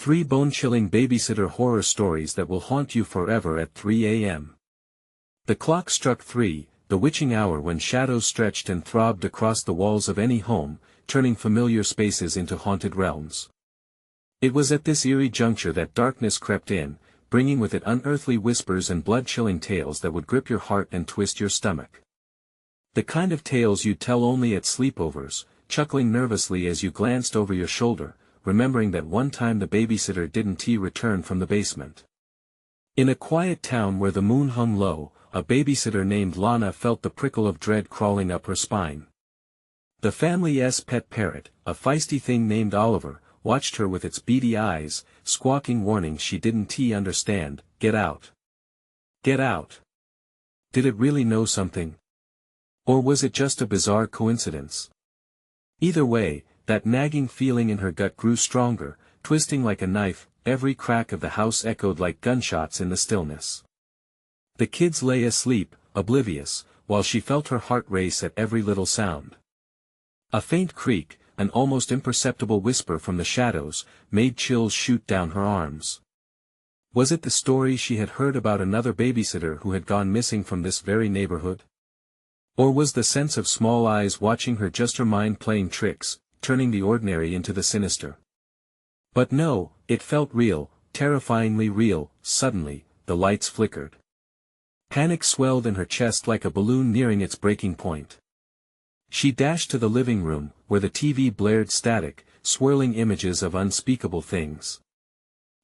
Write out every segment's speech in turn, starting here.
3 bone-chilling babysitter horror stories that will haunt you forever at 3 a.m. The clock struck 3, the witching hour when shadows stretched and throbbed across the walls of any home, turning familiar spaces into haunted realms. It was at this eerie juncture that darkness crept in, bringing with it unearthly whispers and blood-chilling tales that would grip your heart and twist your stomach. The kind of tales you'd tell only at sleepovers, chuckling nervously as you glanced over your shoulder, remembering that one time the babysitter didn't return from the basement. In a quiet town where the moon hung low, a babysitter named Lana felt the prickle of dread crawling up her spine. The family's pet parrot, a feisty thing named Oliver, watched her with its beady eyes, squawking warnings she didn't understand. Get out. Get out. Did it really know something? Or was it just a bizarre coincidence? Either way, that nagging feeling in her gut grew stronger, twisting like a knife. Every crack of the house echoed like gunshots in the stillness. The kids lay asleep, oblivious, while she felt her heart race at every little sound. A faint creak, an almost imperceptible whisper from the shadows, made chills shoot down her arms. Was it the story she had heard about another babysitter who had gone missing from this very neighborhood? Or was the sense of small eyes watching her just her mind playing tricks, turning the ordinary into the sinister? But no, it felt real, terrifyingly real. Suddenly, the lights flickered. Panic swelled in her chest like a balloon nearing its breaking point. She dashed to the living room, where the TV blared static, swirling images of unspeakable things.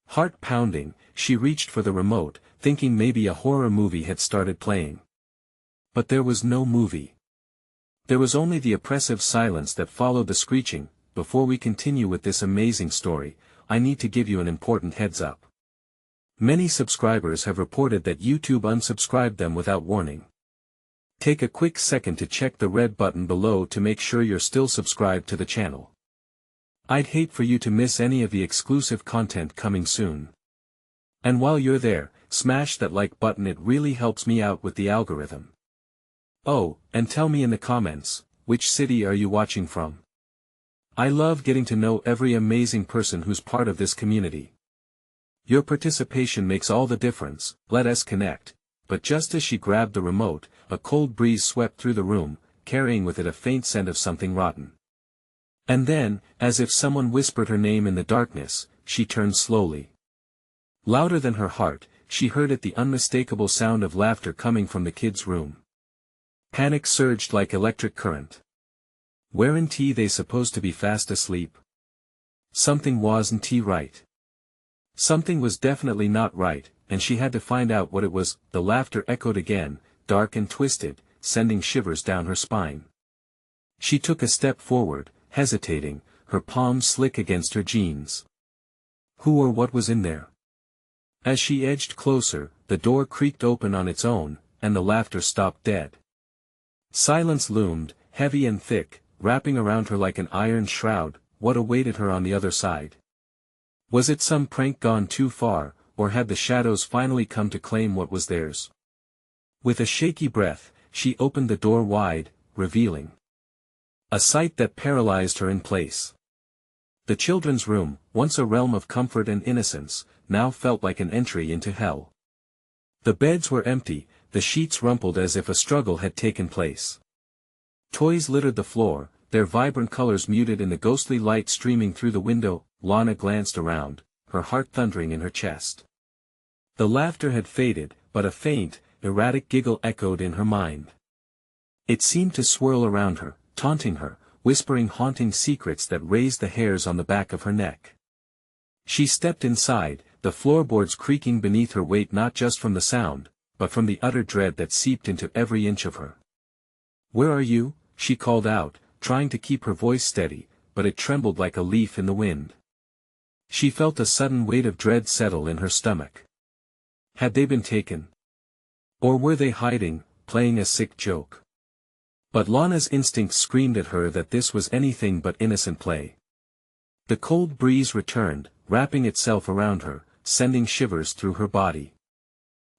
Heart pounding, she reached for the remote, thinking maybe a horror movie had started playing. But there was no movie. There was only the oppressive silence that followed the screeching. Before we continue with this amazing story, I need to give you an important heads up. Many subscribers have reported that YouTube unsubscribed them without warning. Take a quick second to check the red button below to make sure you're still subscribed to the channel. I'd hate for you to miss any of the exclusive content coming soon. And while you're there, smash that like button, it really helps me out with the algorithm. Oh, and tell me in the comments, which city are you watching from? I love getting to know every amazing person who's part of this community. Your participation makes all the difference. Let us connect. But just as she grabbed the remote, a cold breeze swept through the room, carrying with it a faint scent of something rotten. And then, as if someone whispered her name in the darkness, she turned slowly. Louder than her heart, she heard it, the unmistakable sound of laughter coming from the kids' room. Panic surged like electric current. Weren't they supposed to be fast asleep? Something wasn't right. Something was definitely not right, and she had to find out what it was. The laughter echoed again, dark and twisted, sending shivers down her spine. She took a step forward, hesitating, her palms slick against her jeans. Who or what was in there? As she edged closer, the door creaked open on its own, and the laughter stopped dead. Silence loomed, heavy and thick, wrapping around her like an iron shroud. What awaited her on the other side? Was it some prank gone too far, or had the shadows finally come to claim what was theirs? With a shaky breath, she opened the door wide, revealing a sight that paralyzed her in place. The children's room, once a realm of comfort and innocence, now felt like an entry into hell. The beds were empty, the sheets rumpled as if a struggle had taken place. Toys littered the floor, their vibrant colors muted in the ghostly light streaming through the window. Lana glanced around, her heart thundering in her chest. The laughter had faded, but a faint, erratic giggle echoed in her mind. It seemed to swirl around her, taunting her, whispering haunting secrets that raised the hairs on the back of her neck. She stepped inside, the floorboards creaking beneath her weight, not just from the sound, but from the utter dread that seeped into every inch of her. "Where are you?" she called out, trying to keep her voice steady, but it trembled like a leaf in the wind. She felt a sudden weight of dread settle in her stomach. Had they been taken? Or were they hiding, playing a sick joke? But Lana's instincts screamed at her that this was anything but innocent play. The cold breeze returned, wrapping itself around her, sending shivers through her body.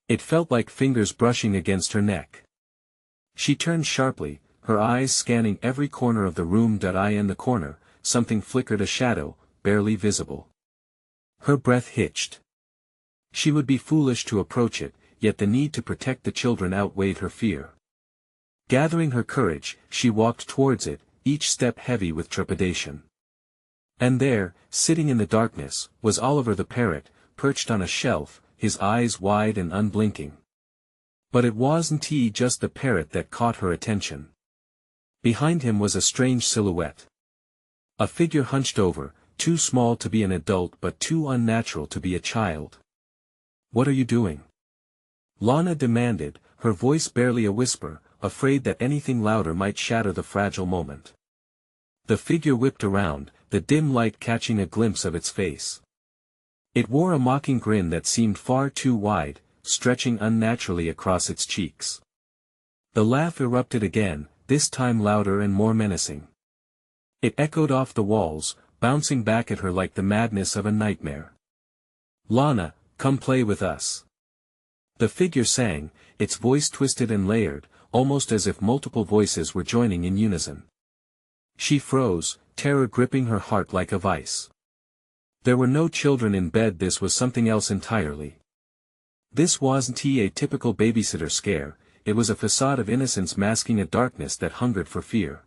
It felt like fingers brushing against her neck. She turned sharply, her eyes scanning every corner of the room. In the corner, something flickered, a shadow, barely visible. Her breath hitched. She would be foolish to approach it, yet the need to protect the children outweighed her fear. Gathering her courage, she walked towards it, each step heavy with trepidation. And there, sitting in the darkness, was Oliver the parrot, perched on a shelf, his eyes wide and unblinking. But it wasn't just the parrot that caught her attention. Behind him was a strange silhouette. A figure hunched over, too small to be an adult but too unnatural to be a child. "What are you doing?" Lana demanded, her voice barely a whisper, afraid that anything louder might shatter the fragile moment. The figure whipped around, the dim light catching a glimpse of its face. It wore a mocking grin that seemed far too wide, stretching unnaturally across its cheeks. The laugh erupted again, this time louder and more menacing. It echoed off the walls, bouncing back at her like the madness of a nightmare. "Lana, come play with us." The figure sang, its voice twisted and layered, almost as if multiple voices were joining in unison. She froze, terror gripping her heart like a vice. There were no children in bed. This was something else entirely. This wasn't a typical babysitter scare, it was a facade of innocence masking a darkness that hungered for fear.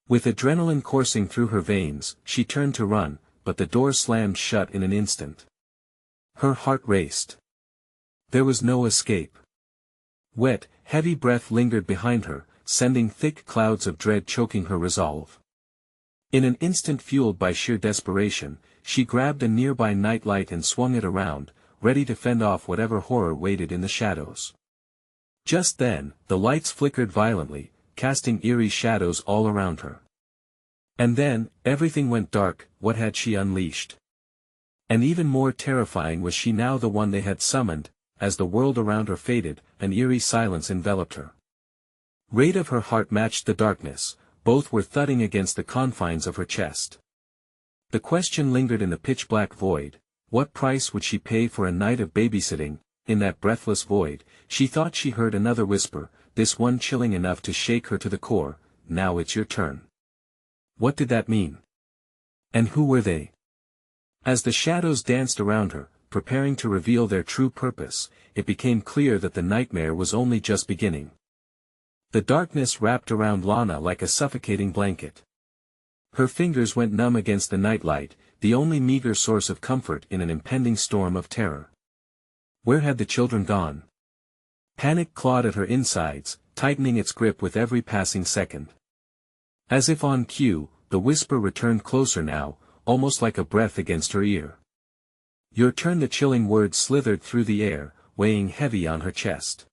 With adrenaline coursing through her veins, she turned to run, but the door slammed shut in an instant. Her heart raced. There was no escape. Wet, heavy breath lingered behind her, sending thick clouds of dread choking her resolve. In an instant, fueled by sheer desperation, she grabbed a nearby nightlight and swung it around, ready to fend off whatever horror waited in the shadows. Just then, the lights flickered violently, casting eerie shadows all around her. And then, everything went dark. What had she unleashed? And even more terrifying was she now the one they had summoned. As the world around her faded, an eerie silence enveloped her. Rate of her heart matched the darkness, both were thudding against the confines of her chest. The question lingered in the pitch-black void: what price would she pay for a night of babysitting? In that breathless void, she thought she heard another whisper, this one chilling enough to shake her to the core: "Now it's your turn." What did that mean? And who were they? As the shadows danced around her, preparing to reveal their true purpose, it became clear that the nightmare was only just beginning. The darkness wrapped around Lana like a suffocating blanket. Her fingers went numb against the nightlight, the only meager source of comfort in an impending storm of terror. Where had the children gone? Panic clawed at her insides, tightening its grip with every passing second. As if on cue, the whisper returned closer now, almost like a breath against her ear. "Your turn." The chilling words slithered through the air, weighing heavy on her chest.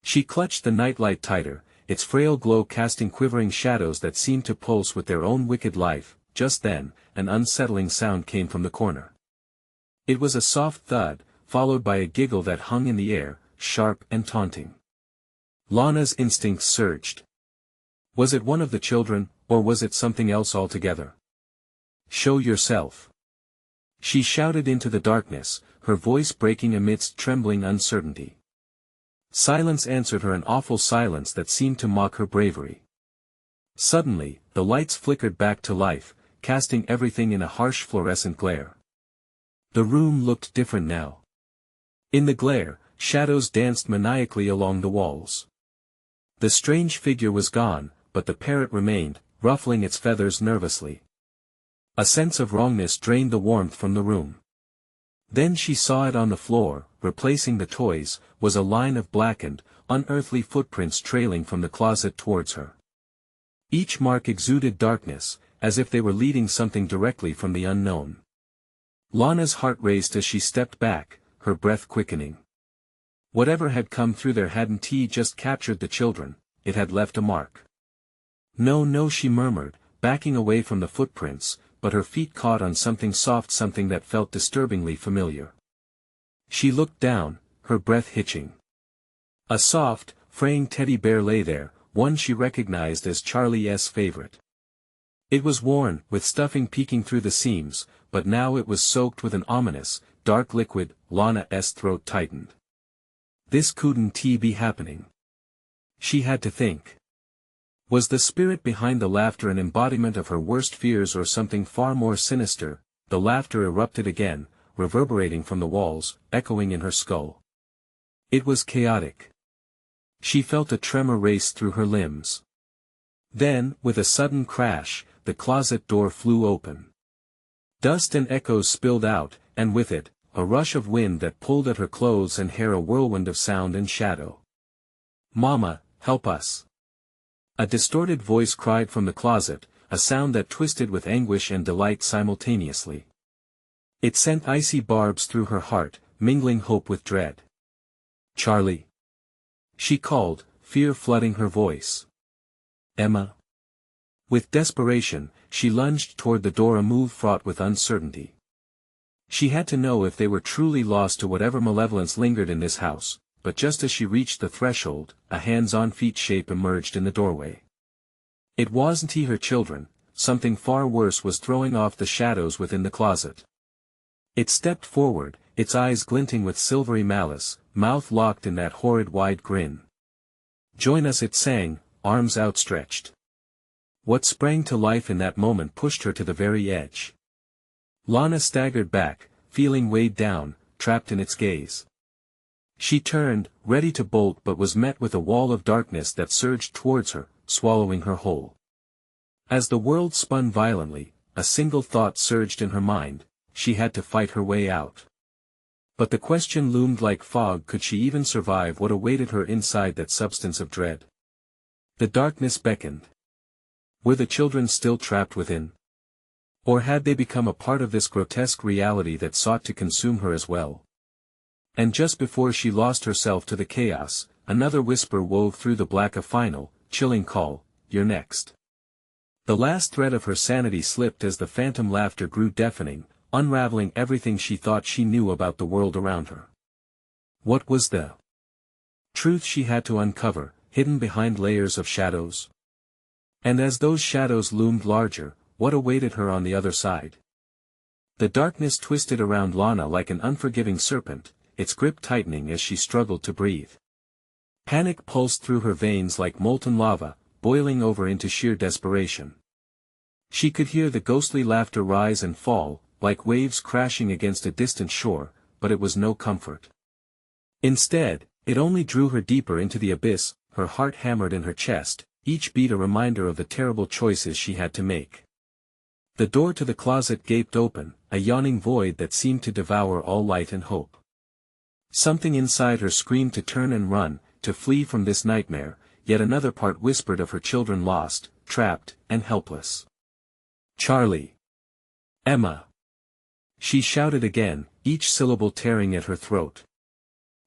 She clutched the nightlight tighter, its frail glow casting quivering shadows that seemed to pulse with their own wicked life. Just then, an unsettling sound came from the corner. It was a soft thud, followed by a giggle that hung in the air, sharp and taunting. Lana's instincts surged. Was it one of the children, or was it something else altogether? "Show yourself!" She shouted into the darkness, her voice breaking amidst trembling uncertainty. Silence answered her, an awful silence that seemed to mock her bravery. Suddenly, the lights flickered back to life, casting everything in a harsh fluorescent glare. The room looked different now. In the glare, shadows danced maniacally along the walls. The strange figure was gone, but the parrot remained, ruffling its feathers nervously. A sense of wrongness drained the warmth from the room. Then she saw it on the floor, replacing the toys, was a line of blackened, unearthly footprints trailing from the closet towards her. Each mark exuded darkness, as if they were leading something directly from the unknown. Lana's heart raced as she stepped back, her breath quickening. Whatever had come through there hadn't just captured the children, it had left a mark. "No, no," she murmured, backing away from the footprints, but her feet caught on something soft, something that felt disturbingly familiar. She looked down, her breath hitching. A soft, fraying teddy bear lay there, one she recognized as Charlie's favorite. It was worn, with stuffing peeking through the seams, but now it was soaked with an ominous, dark liquid. Lana's throat tightened. This couldn't be happening. She had to think. Was the spirit behind the laughter an embodiment of her worst fears or something far more sinister? The laughter erupted again, reverberating from the walls, echoing in her skull. It was chaotic. She felt a tremor race through her limbs. Then, with a sudden crash, the closet door flew open. Dust and echoes spilled out, and with it, a rush of wind that pulled at her clothes and hair, a whirlwind of sound and shadow. "Mama, help us!" A distorted voice cried from the closet, a sound that twisted with anguish and delight simultaneously. It sent icy barbs through her heart, mingling hope with dread. "Charlie!" she called, fear flooding her voice. "Emma!" With desperation, she lunged toward the door, a move fraught with uncertainty. She had to know if they were truly lost to whatever malevolence lingered in this house, but just as she reached the threshold, a hands-on feet shape emerged in the doorway. It wasn't he, her children, something far worse was throwing off the shadows within the closet. It stepped forward, its eyes glinting with silvery malice, mouth locked in that horrid wide grin. "Join us," it sang, arms outstretched. What sprang to life in that moment pushed her to the very edge. Lana staggered back, feeling weighed down, trapped in its gaze. She turned, ready to bolt, but was met with a wall of darkness that surged towards her, swallowing her whole. As the world spun violently, a single thought surged in her mind: she had to fight her way out. But the question loomed like fog: could she even survive what awaited her inside that substance of dread? The darkness beckoned. Were the children still trapped within? Or had they become a part of this grotesque reality that sought to consume her as well? And just before she lost herself to the chaos, another whisper wove through the black, a final, chilling call: "You're next." The last thread of her sanity slipped as the phantom laughter grew deafening, unraveling everything she thought she knew about the world around her. What was the truth she had to uncover, hidden behind layers of shadows? And as those shadows loomed larger, what awaited her on the other side? The darkness twisted around Lana like an unforgiving serpent, its grip tightening as she struggled to breathe. Panic pulsed through her veins like molten lava, boiling over into sheer desperation. She could hear the ghostly laughter rise and fall, like waves crashing against a distant shore, but it was no comfort. Instead, it only drew her deeper into the abyss. Her heart hammered in her chest, each beat a reminder of the terrible choices she had to make. The door to the closet gaped open, a yawning void that seemed to devour all light and hope. Something inside her screamed to turn and run, to flee from this nightmare, yet another part whispered of her children lost, trapped, and helpless. "Charlie! Emma!" She shouted again, each syllable tearing at her throat.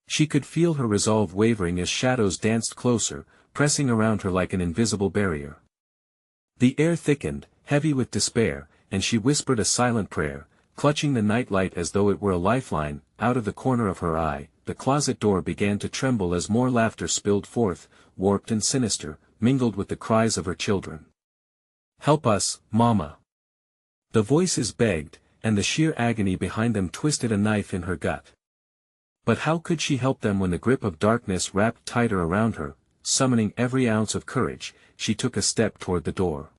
She could feel her resolve wavering as shadows danced closer, pressing around her like an invisible barrier. The air thickened, heavy with despair, and she whispered a silent prayer, clutching the nightlight as though it were a lifeline. Out of the corner of her eye, the closet door began to tremble as more laughter spilled forth, warped and sinister, mingled with the cries of her children. "Help us, Mama!" The voices begged, and the sheer agony behind them twisted a knife in her gut. But how could she help them when the grip of darkness wrapped tighter around her? Summoning every ounce of courage, she took a step toward the door.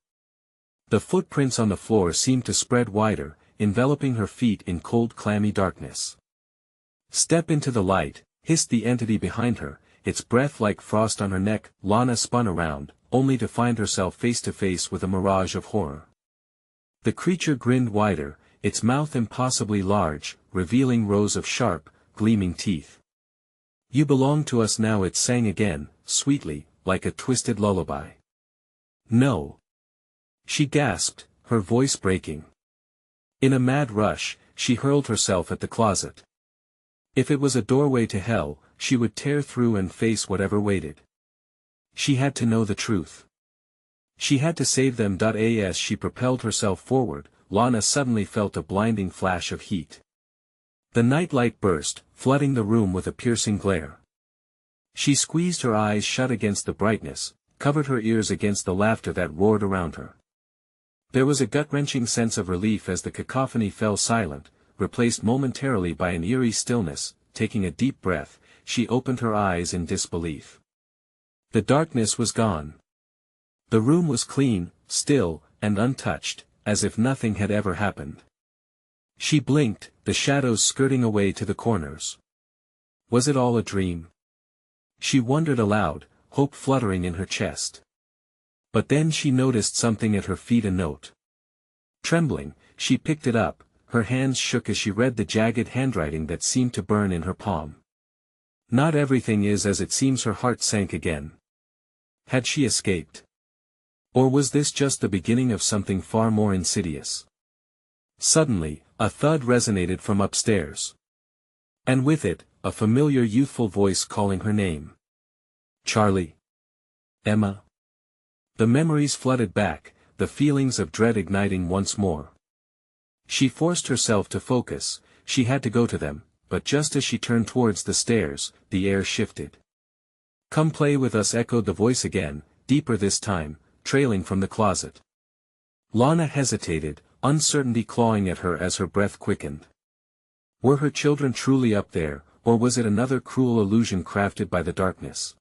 The footprints on the floor seemed to spread wider, enveloping her feet in cold, clammy darkness. "Step into the light," hissed the entity behind her, its breath like frost on her neck. Lana spun around, only to find herself face to face with a mirage of horror. The creature grinned wider, its mouth impossibly large, revealing rows of sharp, gleaming teeth. "You belong to us now," it sang again, sweetly, like a twisted lullaby. "No!" she gasped, her voice breaking. In a mad rush, she hurled herself at the closet. If it was a doorway to hell, she would tear through and face whatever waited. She had to know the truth. She had to save them. As she propelled herself forward, Lana suddenly felt a blinding flash of heat. The nightlight burst, flooding the room with a piercing glare. She squeezed her eyes shut against the brightness, covered her ears against the laughter that roared around her. There was a gut-wrenching sense of relief as the cacophony fell silent, replaced momentarily by an eerie stillness. Taking a deep breath, she opened her eyes in disbelief. The darkness was gone. The room was clean, still, and untouched, as if nothing had ever happened. She blinked, the shadows skirting away to the corners. Was it all a dream? She wondered aloud, hope fluttering in her chest. But then she noticed something at her feet, a note. Trembling, she picked it up, her hands shook as she read the jagged handwriting that seemed to burn in her palm. Not everything is as it seems. Her heart sank again. Had she escaped? Or was this just the beginning of something far more insidious? Suddenly, a thud resonated from upstairs. And with it, a familiar youthful voice calling her name. Charlie. Emma. The memories flooded back, the feelings of dread igniting once more. She forced herself to focus, she had to go to them, but just as she turned towards the stairs, the air shifted. Come play with us, echoed the voice again, deeper this time, trailing from the closet. Lana hesitated, uncertainty clawing at her as her breath quickened. Were her children truly up there, or was it another cruel illusion crafted by the darkness?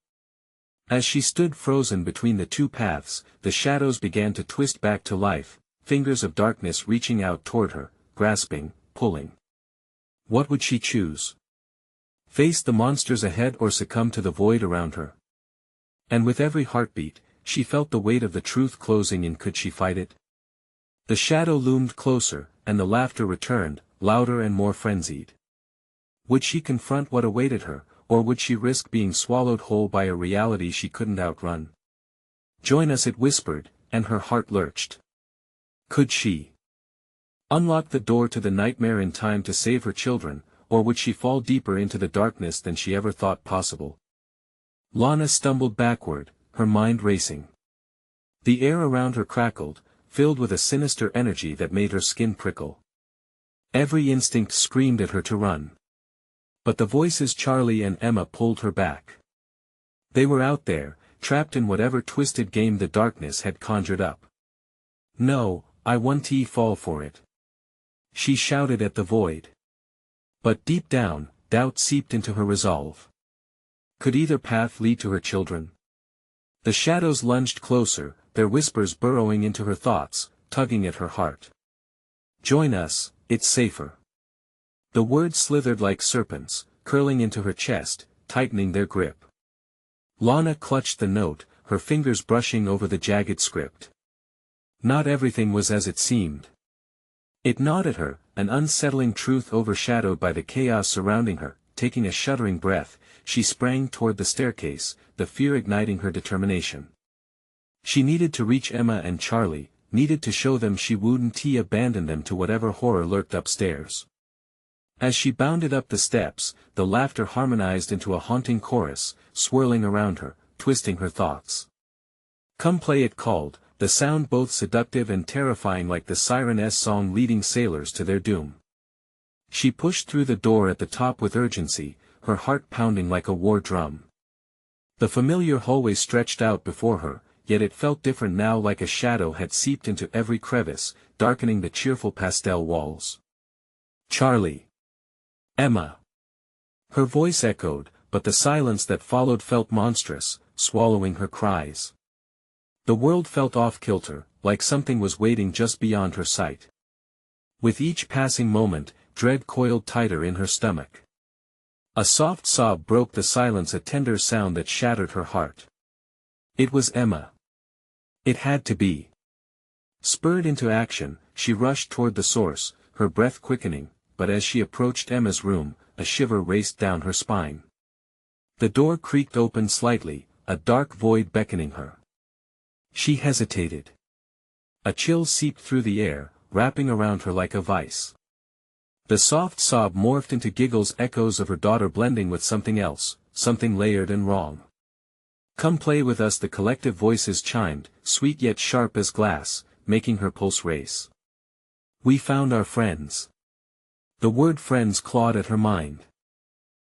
As she stood frozen between the two paths, the shadows began to twist back to life, fingers of darkness reaching out toward her, grasping, pulling. What would she choose? Face the monsters ahead or succumb to the void around her? And with every heartbeat, she felt the weight of the truth closing in. Could she fight it? The shadow loomed closer, and the laughter returned, louder and more frenzied. Would she confront what awaited her, or would she risk being swallowed whole by a reality she couldn't outrun? Join us, it whispered, and her heart lurched. Could she unlock the door to the nightmare in time to save her children, or would she fall deeper into the darkness than she ever thought possible? Lana stumbled backward, her mind racing. The air around her crackled, filled with a sinister energy that made her skin prickle. Every instinct screamed at her to run. But the voices Charlie and Emma pulled her back. They were out there, trapped in whatever twisted game the darkness had conjured up. No, I won't fall for it. She shouted at the void. But deep down, doubt seeped into her resolve. Could either path lead to her children? The shadows lunged closer, their whispers burrowing into her thoughts, tugging at her heart. Join us, it's safer. The words slithered like serpents, curling into her chest, tightening their grip. Lana clutched the note, her fingers brushing over the jagged script. Not everything was as it seemed. It gnawed at her, an unsettling truth overshadowed by the chaos surrounding her. Taking a shuddering breath, she sprang toward the staircase, the fear igniting her determination. She needed to reach Emma and Charlie, needed to show them she wouldn't abandon them to whatever horror lurked upstairs. As she bounded up the steps, the laughter harmonized into a haunting chorus, swirling around her, twisting her thoughts. Come play, it called, the sound both seductive and terrifying like the siren's song leading sailors to their doom. She pushed through the door at the top with urgency, her heart pounding like a war drum. The familiar hallway stretched out before her, yet it felt different now, like a shadow had seeped into every crevice, darkening the cheerful pastel walls. Charlie. Emma. Her voice echoed, but the silence that followed felt monstrous, swallowing her cries. The world felt off-kilter, like something was waiting just beyond her sight. With each passing moment, dread coiled tighter in her stomach. A soft sob broke the silence, a tender sound that shattered her heart. It was Emma. It had to be. Spurred into action, she rushed toward the source, her breath quickening, but as she approached Emma's room, a shiver raced down her spine. The door creaked open slightly, a dark void beckoning her. She hesitated. A chill seeped through the air, wrapping around her like a vice. The soft sob morphed into giggles, echoes of her daughter blending with something else, something layered and wrong. Come play with us, the collective voices chimed, sweet yet sharp as glass, making her pulse race. We found our friends. The word friends clawed at her mind.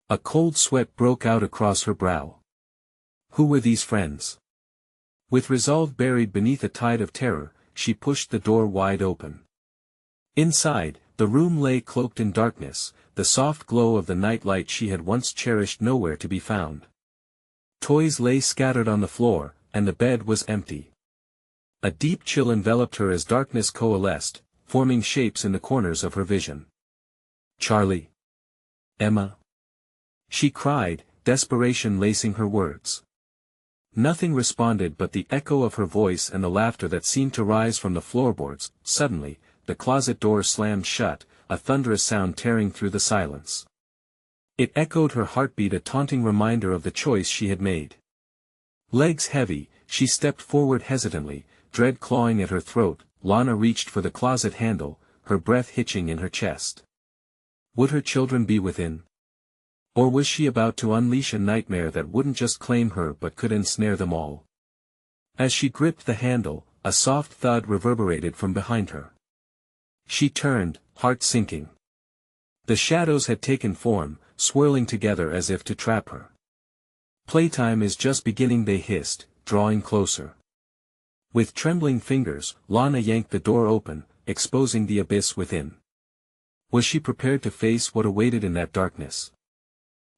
A cold sweat broke out across her brow. Who were these friends? With resolve buried beneath a tide of terror, she pushed the door wide open. Inside, the room lay cloaked in darkness, the soft glow of the nightlight she had once cherished nowhere to be found. Toys lay scattered on the floor, and the bed was empty. A deep chill enveloped her as darkness coalesced, forming shapes in the corners of her vision. Charlie. Emma. She cried, desperation lacing her words. Nothing responded but the echo of her voice and the laughter that seemed to rise from the floorboards. Suddenly, the closet door slammed shut, a thunderous sound tearing through the silence. It echoed her heartbeat, a taunting reminder of the choice she had made. Legs heavy, she stepped forward hesitantly, dread clawing at her throat. Lana reached for the closet handle, her breath hitching in her chest. Would her children be within? Or was she about to unleash a nightmare that wouldn't just claim her but could ensnare them all? As she gripped the handle, a soft thud reverberated from behind her. She turned, heart sinking. The shadows had taken form, swirling together as if to trap her. Playtime is just beginning, they hissed, drawing closer. With trembling fingers, Lana yanked the door open, exposing the abyss within. Was she prepared to face what awaited in that darkness?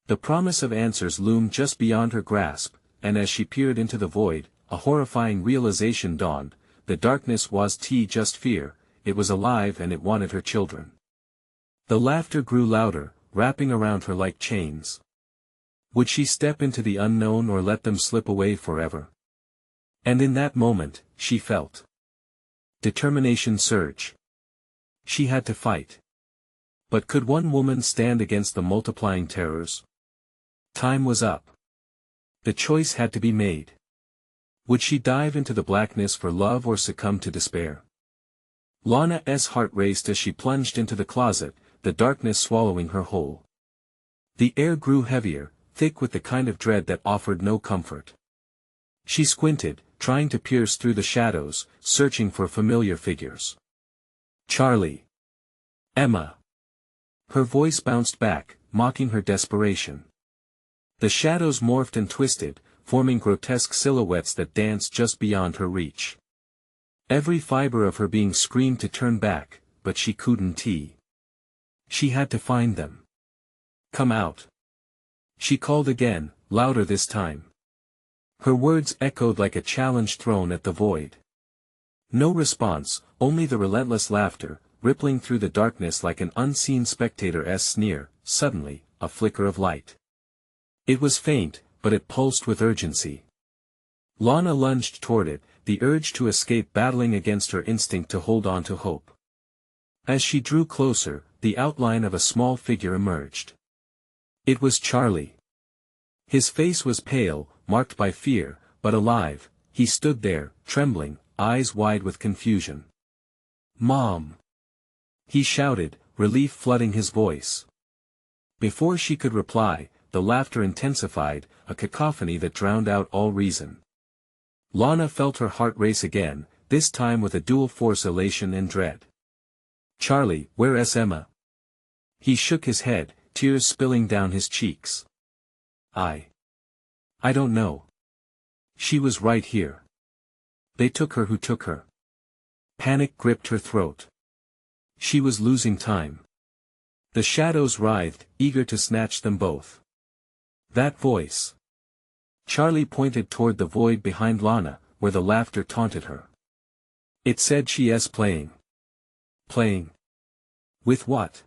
The promise of answers loomed just beyond her grasp, and as she peered into the void, a horrifying realization dawned. The darkness wasn't just fear, it was alive and it wanted her children. The laughter grew louder, wrapping around her like chains. Would she step into the unknown or let them slip away forever? And in that moment, she felt determination surge. She had to fight. But could one woman stand against the multiplying terrors? Time was up. The choice had to be made. Would she dive into the blackness for love or succumb to despair? Lana's heart raced as she plunged into the closet, the darkness swallowing her whole. The air grew heavier, thick with the kind of dread that offered no comfort. She squinted, trying to pierce through the shadows, searching for familiar figures. Charlie. Emma. Her voice bounced back, mocking her desperation. The shadows morphed and twisted, forming grotesque silhouettes that danced just beyond her reach. Every fiber of her being screamed to turn back, but she couldn't. She had to find them. Come out. She called again, louder this time. Her words echoed like a challenge thrown at the void. No response, only the relentless laughter, rippling through the darkness like an unseen spectator's sneer. Suddenly, a flicker of light. It was faint, but it pulsed with urgency. Lana lunged toward it, the urge to escape battling against her instinct to hold on to hope. As she drew closer, the outline of a small figure emerged. It was Charlie. His face was pale, marked by fear, but alive. He stood there, trembling, eyes wide with confusion. "Mom!" he shouted, relief flooding his voice. Before she could reply, the laughter intensified, a cacophony that drowned out all reason. Lana felt her heart race again, this time with a dual force, elation and dread. "Charlie, where's Emma?" He shook his head, tears spilling down his cheeks. I don't know. She was right here. They took her. Who took her?" Panic gripped her throat. She was losing time. The shadows writhed, eager to snatch them both. That voice. Charlie pointed toward the void behind Lana, where the laughter taunted her. It said she's playing. Playing? With what?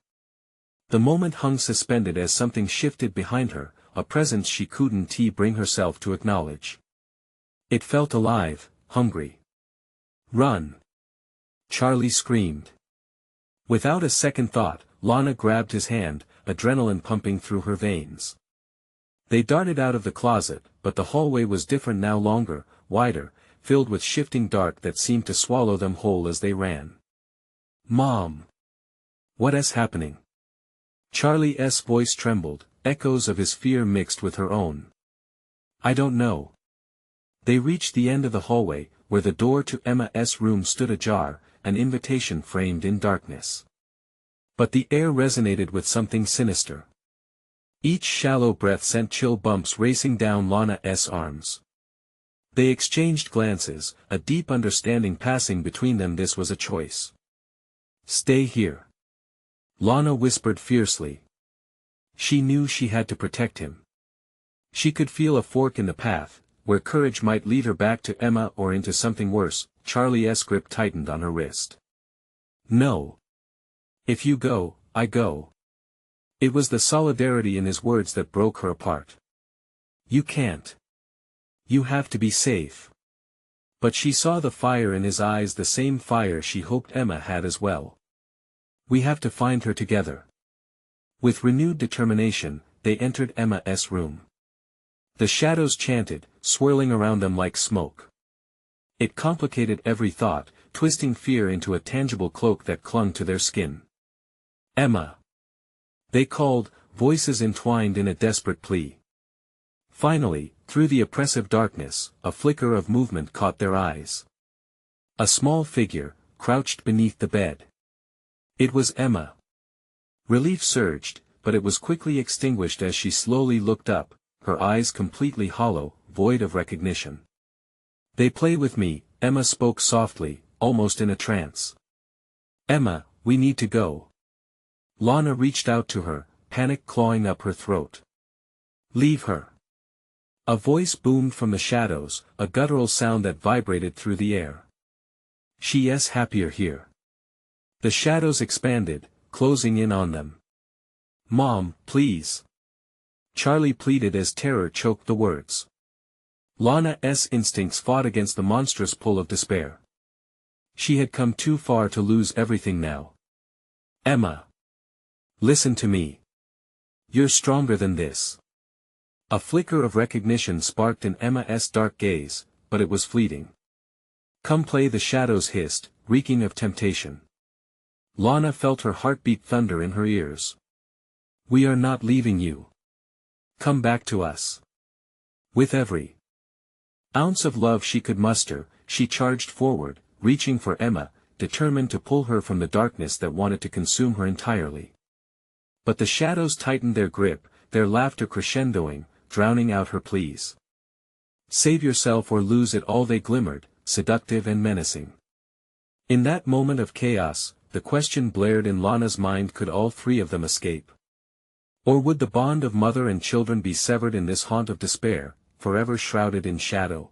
The moment hung suspended as something shifted behind her, a presence she couldn't bring herself to acknowledge. It felt alive, hungry. "Run!" Charlie screamed. Without a second thought, Lana grabbed his hand, adrenaline pumping through her veins. They darted out of the closet, but the hallway was different now, longer, wider, filled with shifting dark that seemed to swallow them whole as they ran. "Mom! What's happening?" Charlie's voice trembled, echoes of his fear mixed with her own. "I don't know." They reached the end of the hallway, where the door to Emma's room stood ajar, an invitation framed in darkness. But the air resonated with something sinister. Each shallow breath sent chill bumps racing down Lana's arms. They exchanged glances, a deep understanding passing between them. This was a choice. "Stay here," Lana whispered fiercely. She knew she had to protect him. She could feel a fork in the path, where courage might lead her back to Emma or into something worse. Charlie's grip tightened on her wrist. "No. If you go, I go." It was the solidarity in his words that broke her apart. You can't. You have to be safe. But she saw the fire in his eyes, the same fire she hoped Emma had as well. We have to find her together. With renewed determination, they entered Emma's room. The shadows chanted, swirling around them like smoke. It complicated every thought, twisting fear into a tangible cloak that clung to their skin. Emma! They called, voices entwined in a desperate plea. Finally, through the oppressive darkness, a flicker of movement caught their eyes. A small figure, crouched beneath the bed. It was Emma. Relief surged, but it was quickly extinguished as she slowly looked up, her eyes completely hollow, void of recognition. They play with me, Emma spoke softly, almost in a trance. Emma, we need to go. Lana reached out to her, panic clawing up her throat. Leave her. A voice boomed from the shadows, a guttural sound that vibrated through the air. She's happier here. The shadows expanded, closing in on them. Mom, please. Charlie pleaded as terror choked the words. Lana's instincts fought against the monstrous pull of despair. She had come too far to lose everything now. Emma. Listen to me. You're stronger than this. A flicker of recognition sparked in Emma's dark gaze, but it was fleeting. Come play, the shadows hissed, reeking of temptation. Lana felt her heartbeat thunder in her ears. We are not leaving you. Come back to us. With every ounce of love she could muster, she charged forward, reaching for Emma, determined to pull her from the darkness that wanted to consume her entirely. But the shadows tightened their grip, their laughter crescendoing, drowning out her pleas. Save yourself or lose it all, they glimmered, seductive and menacing. In that moment of chaos, the question blared in Lana's mind: could all three of them escape? Or would the bond of mother and children be severed in this haunt of despair, forever shrouded in shadow?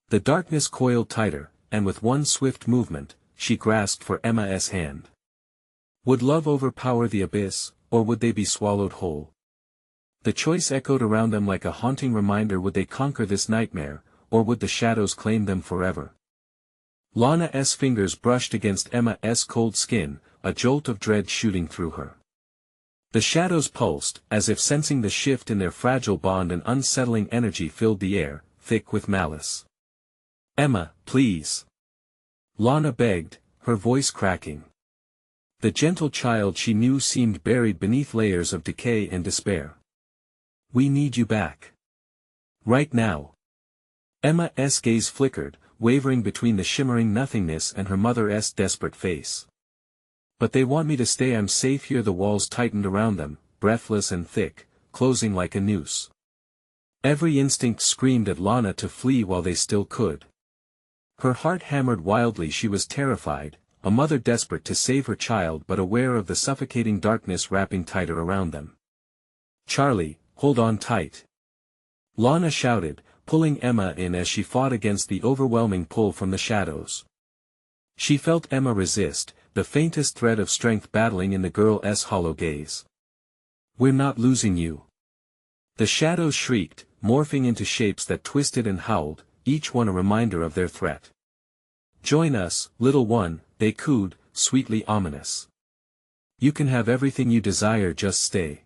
The darkness coiled tighter, and with one swift movement, she grasped for Emma's hand. Would love overpower the abyss, or would they be swallowed whole? The choice echoed around them like a haunting reminder: would they conquer this nightmare, or would the shadows claim them forever? Lana's fingers brushed against Emma's cold skin, a jolt of dread shooting through her. The shadows pulsed, as if sensing the shift in their fragile bond. An unsettling energy filled the air, thick with malice. Emma, please. Lana begged, her voice cracking. The gentle child she knew seemed buried beneath layers of decay and despair. We need you back. Right now. Emma's gaze flickered, wavering between the shimmering nothingness and her mother's desperate face. But they want me to stay. I'm safe here. The walls tightened around them, breathless and thick, closing like a noose. Every instinct screamed at Lana to flee while they still could. Her heart hammered wildly. She was terrified, a mother desperate to save her child but aware of the suffocating darkness wrapping tighter around them. Charlie, hold on tight. Lana shouted, pulling Emma in as she fought against the overwhelming pull from the shadows. She felt Emma resist, the faintest thread of strength battling in the girl's hollow gaze. We're not losing you. The shadows shrieked, morphing into shapes that twisted and howled, each one a reminder of their threat. Join us, little one, they cooed, sweetly ominous. You can have everything you desire, just stay.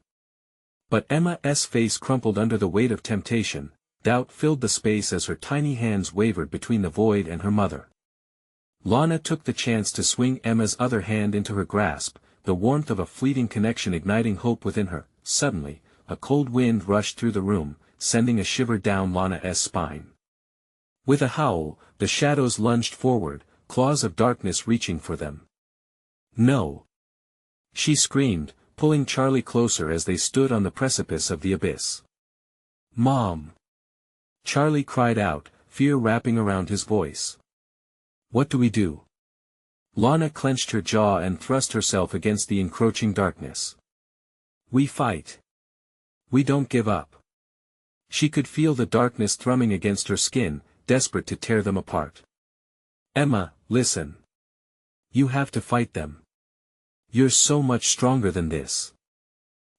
But Emma's face crumpled under the weight of temptation, doubt filled the space as her tiny hands wavered between the void and her mother. Lana took the chance to swing Emma's other hand into her grasp, the warmth of a fleeting connection igniting hope within her. Suddenly, a cold wind rushed through the room, sending a shiver down Lana's spine. With a howl, the shadows lunged forward, claws of darkness reaching for them. No! She screamed, pulling Charlie closer as they stood on the precipice of the abyss. Mom! Charlie cried out, fear wrapping around his voice. What do we do? Lana clenched her jaw and thrust herself against the encroaching darkness. We fight. We don't give up. She could feel the darkness thrumming against her skin, desperate to tear them apart. Emma, listen. You have to fight them. You're so much stronger than this.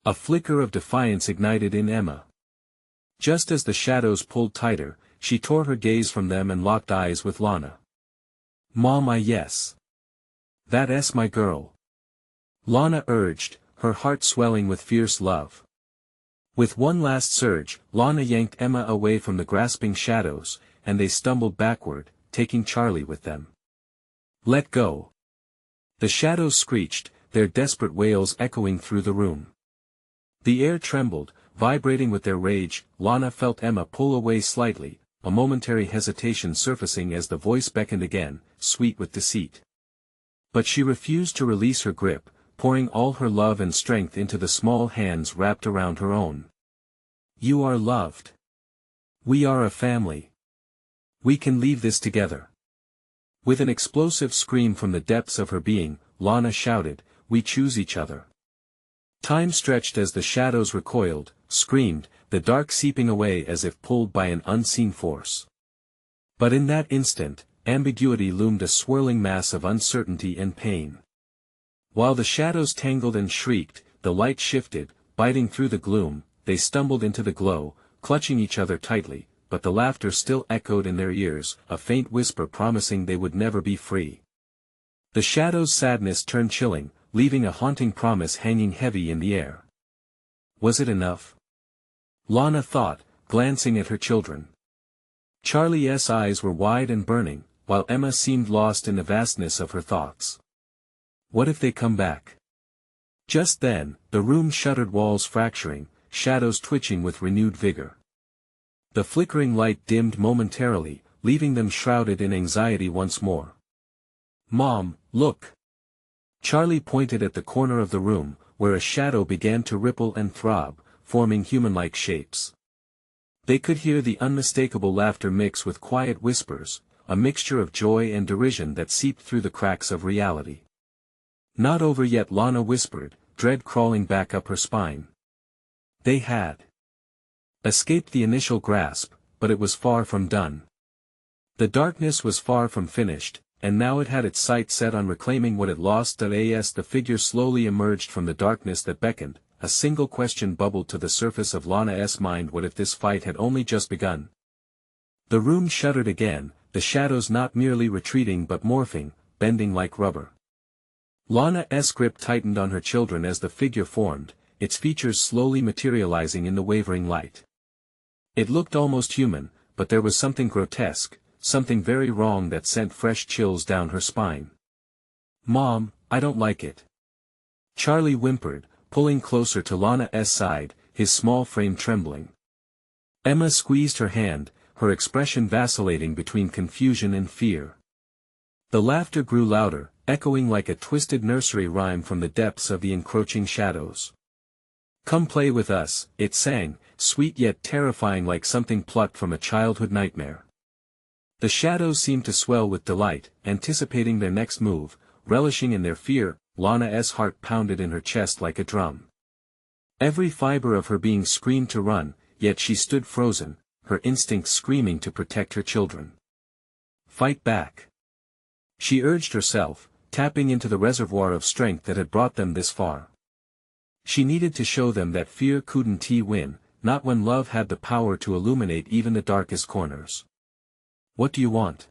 A flicker of defiance ignited in Emma. Just as the shadows pulled tighter, she tore her gaze from them and locked eyes with Lana. "Mom, yes. That's my girl," Lana urged, her heart swelling with fierce love. With one last surge, Lana yanked Emma away from the grasping shadows, and they stumbled backward, taking Charlie with them. "Let go!" The shadows screeched, their desperate wails echoing through the room. The air trembled, vibrating with their rage. Lana felt Emma pull away slightly, a momentary hesitation surfacing as the voice beckoned again, sweet with deceit. But she refused to release her grip, pouring all her love and strength into the small hands wrapped around her own. "You are loved. We are a family. We can leave this together." With an explosive scream from the depths of her being, Lana shouted, "We choose each other." Time stretched as the shadows recoiled, screamed, the dark seeping away as if pulled by an unseen force. But in that instant, ambiguity loomed, a swirling mass of uncertainty and pain. While the shadows tangled and shrieked, the light shifted, biting through the gloom. They stumbled into the glow, clutching each other tightly, but the laughter still echoed in their ears, a faint whisper promising they would never be free. The shadows' sadness turned chilling, leaving a haunting promise hanging heavy in the air. Was it enough? Lana thought, glancing at her children. Charlie's eyes were wide and burning, while Emma seemed lost in the vastness of her thoughts. What if they come back? Just then, the room shuttered, walls fracturing, shadows twitching with renewed vigor. The flickering light dimmed momentarily, leaving them shrouded in anxiety once more. "Mom, look!" Charlie pointed at the corner of the room, where a shadow began to ripple and throb, forming human-like shapes. They could hear the unmistakable laughter mix with quiet whispers, a mixture of joy and derision that seeped through the cracks of reality. "Not over yet," Lana whispered, dread crawling back up her spine. They had escaped the initial grasp, but it was far from done. The darkness was far from finished, and now it had its sights set on reclaiming what it lost. As the figure slowly emerged from the darkness that beckoned, a single question bubbled to the surface of Lana's mind: what if this fight had only just begun? The room shuddered again, the shadows not merely retreating but morphing, bending like rubber. Lana's grip tightened on her children as the figure formed, its features slowly materializing in the wavering light. It looked almost human, but there was something grotesque, something very wrong that sent fresh chills down her spine. "Mom, I don't like it," Charlie whimpered, pulling closer to Lana's side, his small frame trembling. Emma squeezed her hand, her expression vacillating between confusion and fear. The laughter grew louder, echoing like a twisted nursery rhyme from the depths of the encroaching shadows. "Come play with us," it sang, sweet yet terrifying, like something plucked from a childhood nightmare. The shadows seemed to swell with delight, anticipating their next move, relishing in their fear. Lana's heart pounded in her chest like a drum. Every fiber of her being screamed to run, yet she stood frozen, her instincts screaming to protect her children. "Fight back," she urged herself, tapping into the reservoir of strength that had brought them this far. She needed to show them that fear couldn't win, not when love had the power to illuminate even the darkest corners. "What do you want?"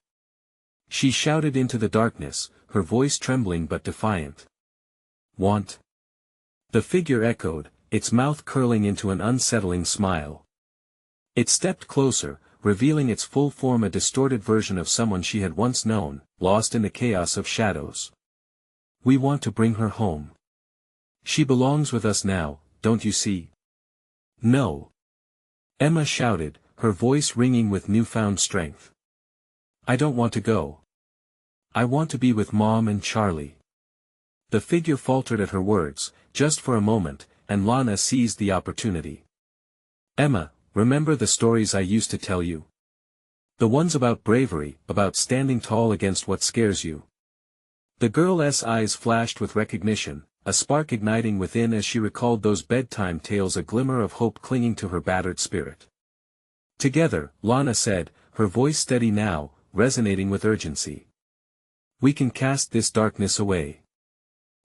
she shouted into the darkness, her voice trembling but defiant. "Want?" the figure echoed, its mouth curling into an unsettling smile. It stepped closer, revealing its full form, a distorted version of someone she had once known, lost in the chaos of shadows. "We want to bring her home. She belongs with us now, don't you see?" "No," Emma shouted, her voice ringing with newfound strength. "I don't want to go. I want to be with Mom and Charlie." The figure faltered at her words, just for a moment, and Lana seized the opportunity. "Emma, remember the stories I used to tell you? The ones about bravery, about standing tall against what scares you." The girl's eyes flashed with recognition, a spark igniting within as she recalled those bedtime tales, a glimmer of hope clinging to her battered spirit. "Together," Lana said, her voice steady now, resonating with urgency. "We can cast this darkness away.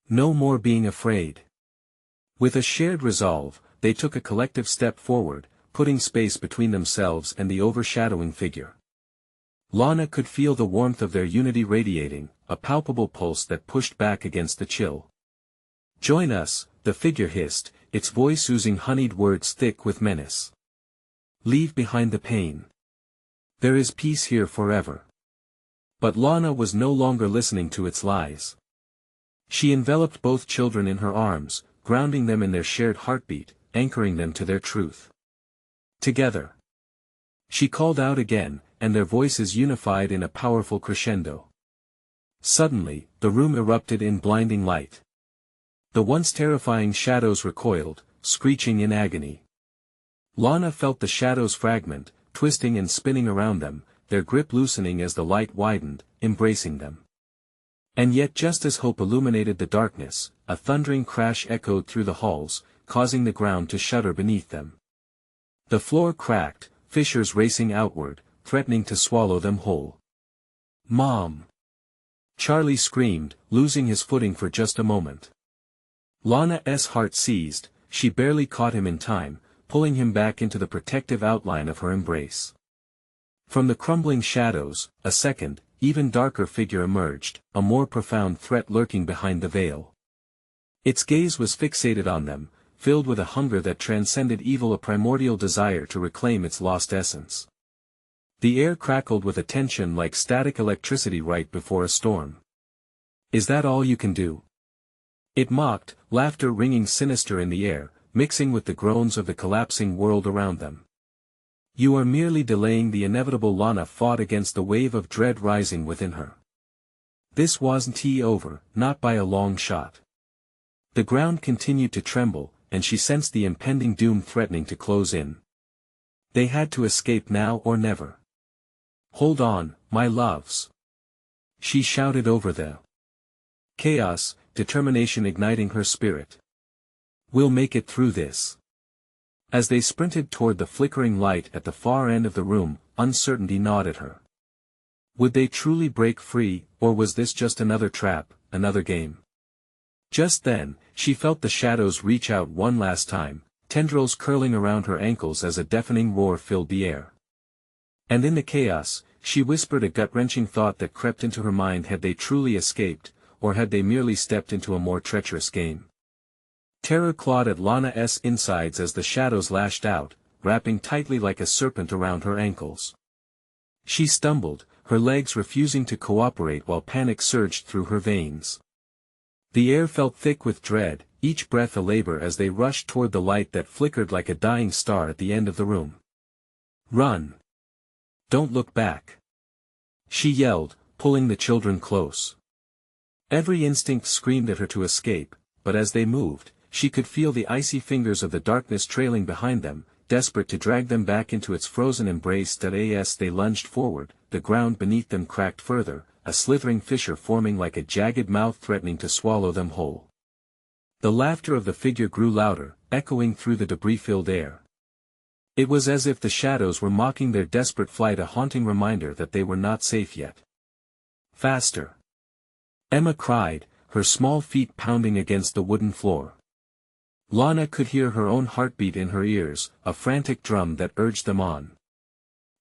No more being afraid. With a shared resolve, they took a collective step forward, putting space between themselves and the overshadowing figure. Lana could feel the warmth of their unity radiating, a palpable pulse that pushed back against the chill. "Join us," the figure hissed, its voice oozing honeyed words thick with menace. "Leave behind the pain. There is peace here forever." But Lana was no longer listening to its lies. She enveloped both children in her arms, grounding them in their shared heartbeat, anchoring them to their truth. Together. She called out again, and their voices unified in a powerful crescendo. Suddenly, the room erupted in blinding light. The once terrifying shadows recoiled, screeching in agony. Lana felt the shadows fragment, twisting and spinning around them, their grip loosening as the light widened, embracing them. And yet just as hope illuminated the darkness, a thundering crash echoed through the halls, causing the ground to shudder beneath them. The floor cracked, fissures racing outward, threatening to swallow them whole. "Mom!" Charlie screamed, losing his footing for just a moment. Lana's heart seized, she barely caught him in time, pulling him back into the protective outline of her embrace. From the crumbling shadows, a second, even darker figure emerged, a more profound threat lurking behind the veil. Its gaze was fixated on them, filled with a hunger that transcended evil, a primordial desire to reclaim its lost essence. The air crackled with a tension like static electricity right before a storm. "Is that all you can do?" It mocked, laughter ringing sinister in the air, mixing with the groans of the collapsing world around them. "You are merely delaying the inevitable." Lana fought against the wave of dread rising within her. This wasn't over, not by a long shot. The ground continued to tremble, and she sensed the impending doom threatening to close in. They had to escape now or never. "Hold on, my loves!" she shouted over the chaos, determination igniting her spirit. "We'll make it through this." As they sprinted toward the flickering light at the far end of the room, uncertainty gnawed at her. Would they truly break free, or was this just another trap, another game? Just then, she felt the shadows reach out one last time, tendrils curling around her ankles as a deafening roar filled the air. And in the chaos, she whispered a gut-wrenching thought that crept into her mind: had they truly escaped, or had they merely stepped into a more treacherous game? Terror clawed at Lana's insides as the shadows lashed out, wrapping tightly like a serpent around her ankles. She stumbled, her legs refusing to cooperate while panic surged through her veins. The air felt thick with dread, each breath a labor as they rushed toward the light that flickered like a dying star at the end of the room. "Run! Don't look back!" she yelled, pulling the children close. Every instinct screamed at her to escape, but as they moved, she could feel the icy fingers of the darkness trailing behind them, desperate to drag them back into its frozen embrace. As they lunged forward, the ground beneath them cracked further, a slithering fissure forming like a jagged mouth threatening to swallow them whole. The laughter of the figure grew louder, echoing through the debris-filled air. It was as if the shadows were mocking their desperate flight, a haunting reminder that they were not safe yet. "Faster!" Emma cried, her small feet pounding against the wooden floor. Lana could hear her own heartbeat in her ears, a frantic drum that urged them on.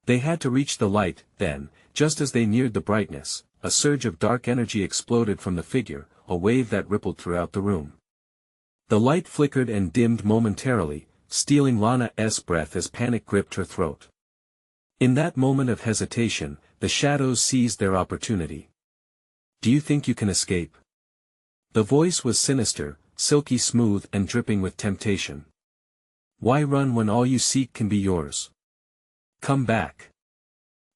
They had to reach the light. Then, just as they neared the brightness, a surge of dark energy exploded from the figure, a wave that rippled throughout the room. The light flickered and dimmed momentarily, stealing Lana's breath as panic gripped her throat. In that moment of hesitation, the shadows seized their opportunity. "Do you think you can escape?" The voice was sinister, silky smooth and dripping with temptation. "Why run when all you seek can be yours? Come back!"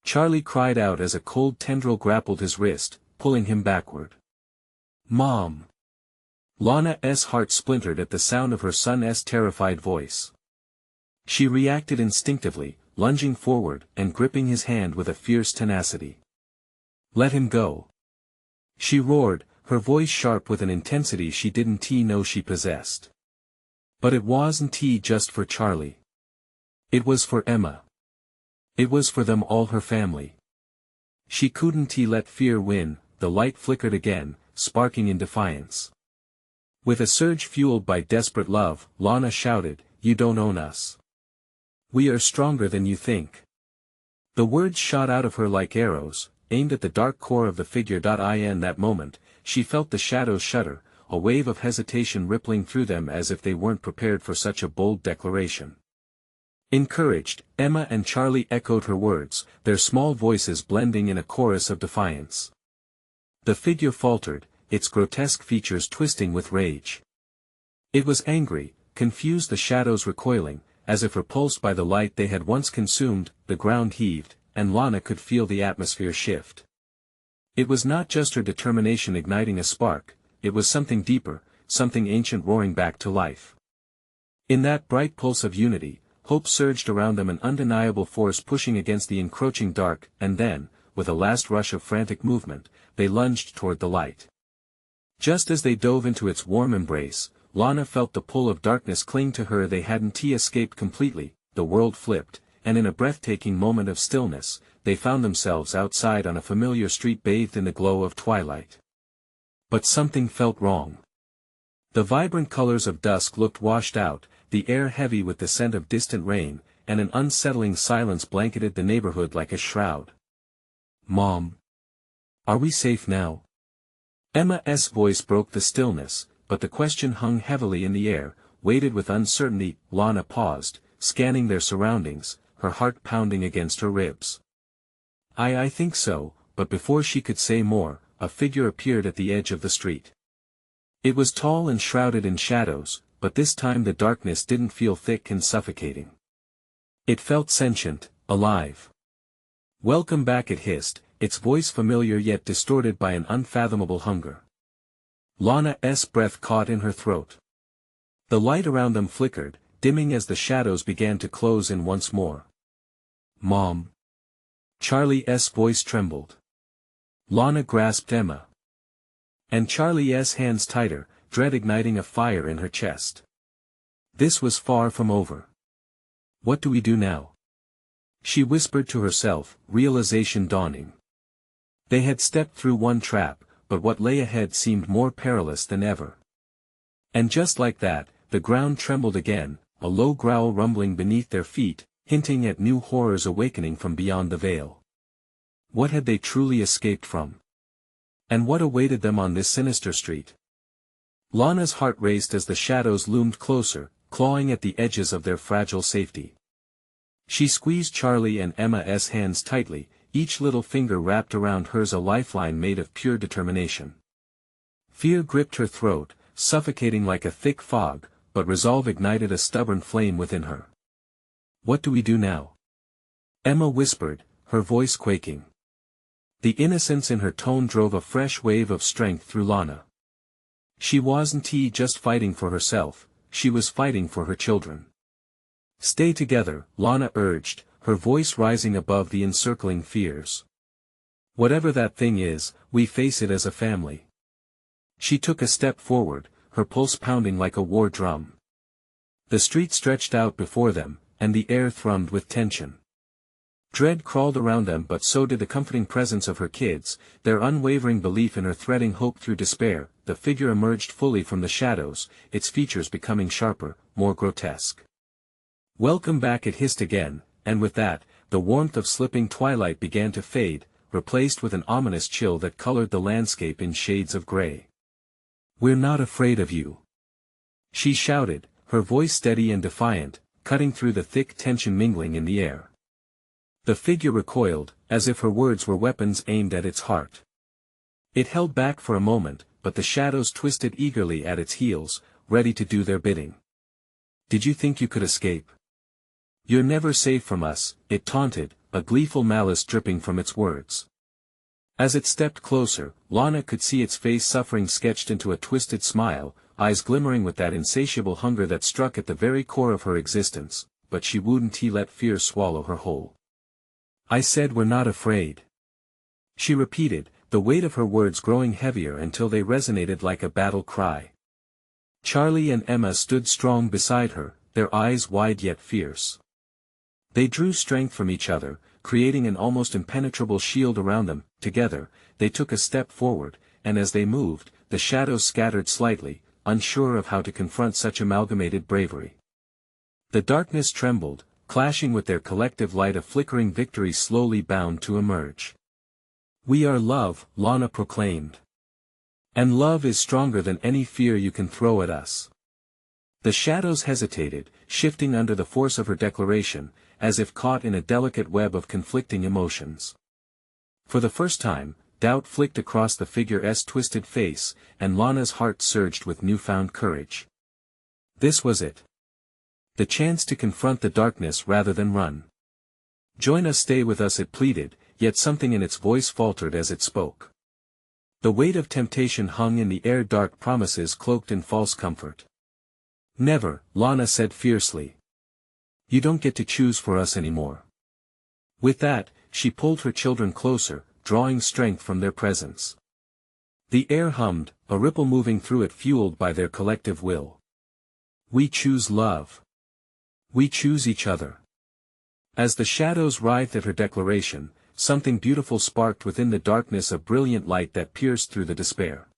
Charlie cried out as a cold tendril grappled his wrist, pulling him backward. "Mom!" Lana's heart splintered at the sound of her son's terrified voice. She reacted instinctively, lunging forward and gripping his hand with a fierce tenacity. "Let him go!" she roared, her voice sharp with an intensity she didn't know she possessed. But it wasn't just for Charlie. It was for Emma. It was for them all, her family. She couldn't let fear win. The light flickered again, sparking in defiance. With a surge fueled by desperate love, Lana shouted, "You don't own us. We are stronger than you think." The words shot out of her like arrows, aimed at the dark core of the figure. In that moment, she felt the shadows shudder, a wave of hesitation rippling through them as if they weren't prepared for such a bold declaration. Encouraged, Emma and Charlie echoed her words, their small voices blending in a chorus of defiance. The figure faltered, its grotesque features twisting with rage. It was angry, confused, the shadows recoiling, as if repulsed by the light they had once consumed. The ground heaved, and Lana could feel the atmosphere shift. It was not just her determination igniting a spark, it was something deeper, something ancient roaring back to life. In that bright pulse of unity, hope surged around them, an undeniable force pushing against the encroaching dark, and then, with a last rush of frantic movement, they lunged toward the light. Just as they dove into its warm embrace, Lana felt the pull of darkness cling to her. They hadn't escaped completely, the world flipped, and in a breathtaking moment of stillness, they found themselves outside on a familiar street bathed in the glow of twilight. But something felt wrong. The vibrant colors of dusk looked washed out, the air heavy with the scent of distant rain, and an unsettling silence blanketed the neighborhood like a shroud. "Mom. Are we safe now?" Emma's voice broke the stillness, but the question hung heavily in the air, weighted with uncertainty. Lana paused, scanning their surroundings, her heart pounding against her ribs. I think so," but before she could say more, a figure appeared at the edge of the street. It was tall and shrouded in shadows, but this time the darkness didn't feel thick and suffocating. It felt sentient, alive. "Welcome back," it hissed, its voice familiar yet distorted by an unfathomable hunger. Lana's breath caught in her throat. The light around them flickered, dimming as the shadows began to close in once more. "Mom." Charlie's voice trembled. Lana grasped Emma. And Charlie's hands tighter, dread igniting a fire in her chest. This was far from over. "What do we do now?" she whispered to herself, realization dawning. They had stepped through one trap, but what lay ahead seemed more perilous than ever. And just like that, the ground trembled again, a low growl rumbling beneath their feet, hinting at new horrors awakening from beyond the veil. What had they truly escaped from? And what awaited them on this sinister street? Lana's heart raced as the shadows loomed closer, clawing at the edges of their fragile safety. She squeezed Charlie and Emma's hands tightly, each little finger wrapped around hers, a lifeline made of pure determination. Fear gripped her throat, suffocating like a thick fog, but resolve ignited a stubborn flame within her. "What do we do now?" Emma whispered, her voice quaking. The innocence in her tone drove a fresh wave of strength through Lana. She wasn't just fighting for herself, she was fighting for her children. "Stay together," Lana urged, her voice rising above the encircling fears. "Whatever that thing is, we face it as a family." She took a step forward, her pulse pounding like a war drum. The street stretched out before them, and the air thrummed with tension. Dread crawled around them, but so did the comforting presence of her kids, their unwavering belief in her threading hope through despair. The figure emerged fully from the shadows, its features becoming sharper, more grotesque. "Welcome back," it hissed again, and with that, the warmth of slipping twilight began to fade, replaced with an ominous chill that colored the landscape in shades of gray. "We're not afraid of you," she shouted, her voice steady and defiant, cutting through the thick tension mingling in the air. The figure recoiled, as if her words were weapons aimed at its heart. It held back for a moment, but the shadows twisted eagerly at its heels, ready to do their bidding. "Did you think you could escape? You're never safe from us," it taunted, a gleeful malice dripping from its words. As it stepped closer, Lana could see its face suffering sketched into a twisted smile, eyes glimmering with that insatiable hunger that struck at the very core of her existence, but she wouldn't let fear swallow her whole. "I said we're not afraid," she repeated, the weight of her words growing heavier until they resonated like a battle cry. Charlie and Emma stood strong beside her, their eyes wide yet fierce. They drew strength from each other, creating an almost impenetrable shield around them. Together, they took a step forward, and as they moved, the shadows scattered slightly, unsure of how to confront such amalgamated bravery. The darkness trembled, clashing with their collective light. A flickering victory slowly bound to emerge. "We are love," Lana proclaimed. "And love is stronger than any fear you can throw at us." The shadows hesitated, shifting under the force of her declaration, as if caught in a delicate web of conflicting emotions. For the first time, doubt flicked across the figure's twisted face, and Lana's heart surged with newfound courage. This was it. The chance to confront the darkness rather than run. "Join us, stay with us," it pleaded, yet something in its voice faltered as it spoke. The weight of temptation hung in the air, dark promises cloaked in false comfort. "Never," Lana said fiercely. "You don't get to choose for us anymore." With that, she pulled her children closer, drawing strength from their presence. The air hummed, a ripple moving through it fueled by their collective will. "We choose love. We choose each other." As the shadows writhed at her declaration, something beautiful sparked within the darkness, a brilliant light that pierced through the despair.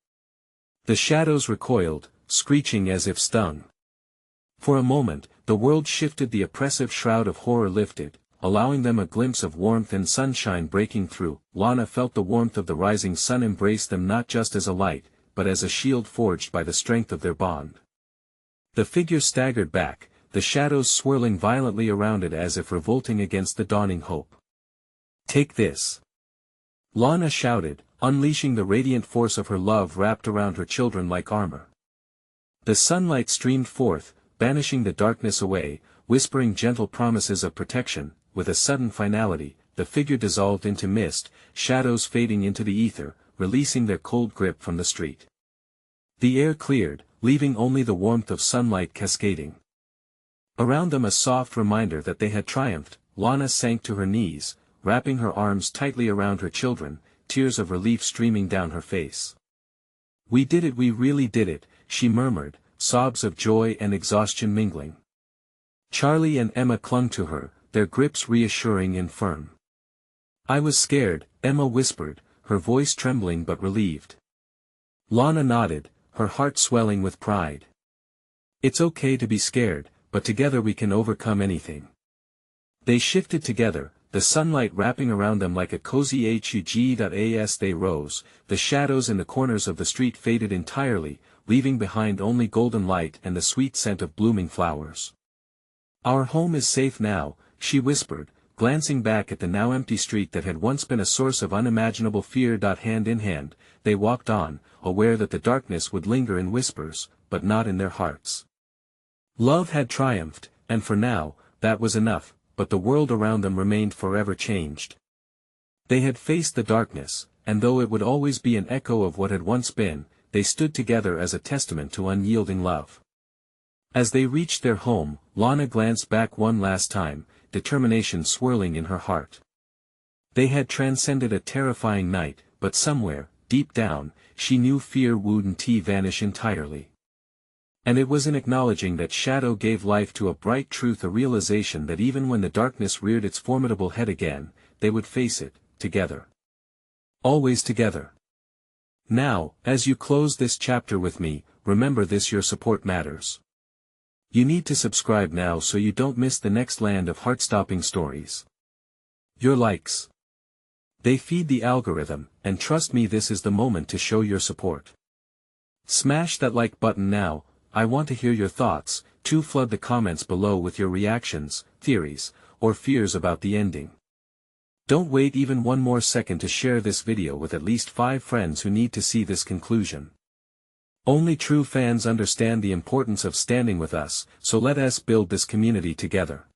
The shadows recoiled, screeching as if stung. For a moment, the world shifted, the oppressive shroud of horror lifted, allowing them a glimpse of warmth and sunshine breaking through. Lana felt the warmth of the rising sun embrace them, not just as a light, but as a shield forged by the strength of their bond. The figure staggered back, the shadows swirling violently around it as if revolting against the dawning hope. "Take this!" Lana shouted, unleashing the radiant force of her love wrapped around her children like armor. The sunlight streamed forth, banishing the darkness away, whispering gentle promises of protection. With a sudden finality, the figure dissolved into mist, shadows fading into the ether, releasing their cold grip from the street. The air cleared, leaving only the warmth of sunlight cascading around them, a soft reminder that they had triumphed. Lana sank to her knees, wrapping her arms tightly around her children, tears of relief streaming down her face. "We did it, we really did it," she murmured, sobs of joy and exhaustion mingling. Charlie and Emma clung to her, their grips reassuring and firm. "I was scared," Emma whispered, her voice trembling but relieved. Lana nodded, her heart swelling with pride. "It's okay to be scared, but together we can overcome anything." They shifted together, the sunlight wrapping around them like a cozy hug. As they rose, the shadows in the corners of the street faded entirely, leaving behind only golden light and the sweet scent of blooming flowers. "Our home is safe now," she whispered, glancing back at the now empty street that had once been a source of unimaginable fear. Hand in hand, they walked on, aware that the darkness would linger in whispers, but not in their hearts. Love had triumphed, and for now, that was enough, but the world around them remained forever changed. They had faced the darkness, and though it would always be an echo of what had once been, they stood together as a testament to unyielding love. As they reached their home, Lana glanced back one last time, determination swirling in her heart. They had transcended a terrifying night, but somewhere, deep down, she knew fear wouldn't vanish entirely. And it was in acknowledging that shadow gave life to a bright truth, a realization that even when the darkness reared its formidable head again, they would face it, together. Always together. Now, as you close this chapter with me, remember this: your support matters. You need to subscribe now so you don't miss the next land of heart-stopping stories. Your likes. They feed the algorithm, and trust me, this is the moment to show your support. Smash that like button now. I want to hear your thoughts. Flood the comments below with your reactions, theories, or fears about the ending. Don't wait even one more second to share this video with at least 5 friends who need to see this conclusion. Only true fans understand the importance of standing with us, so let us build this community together.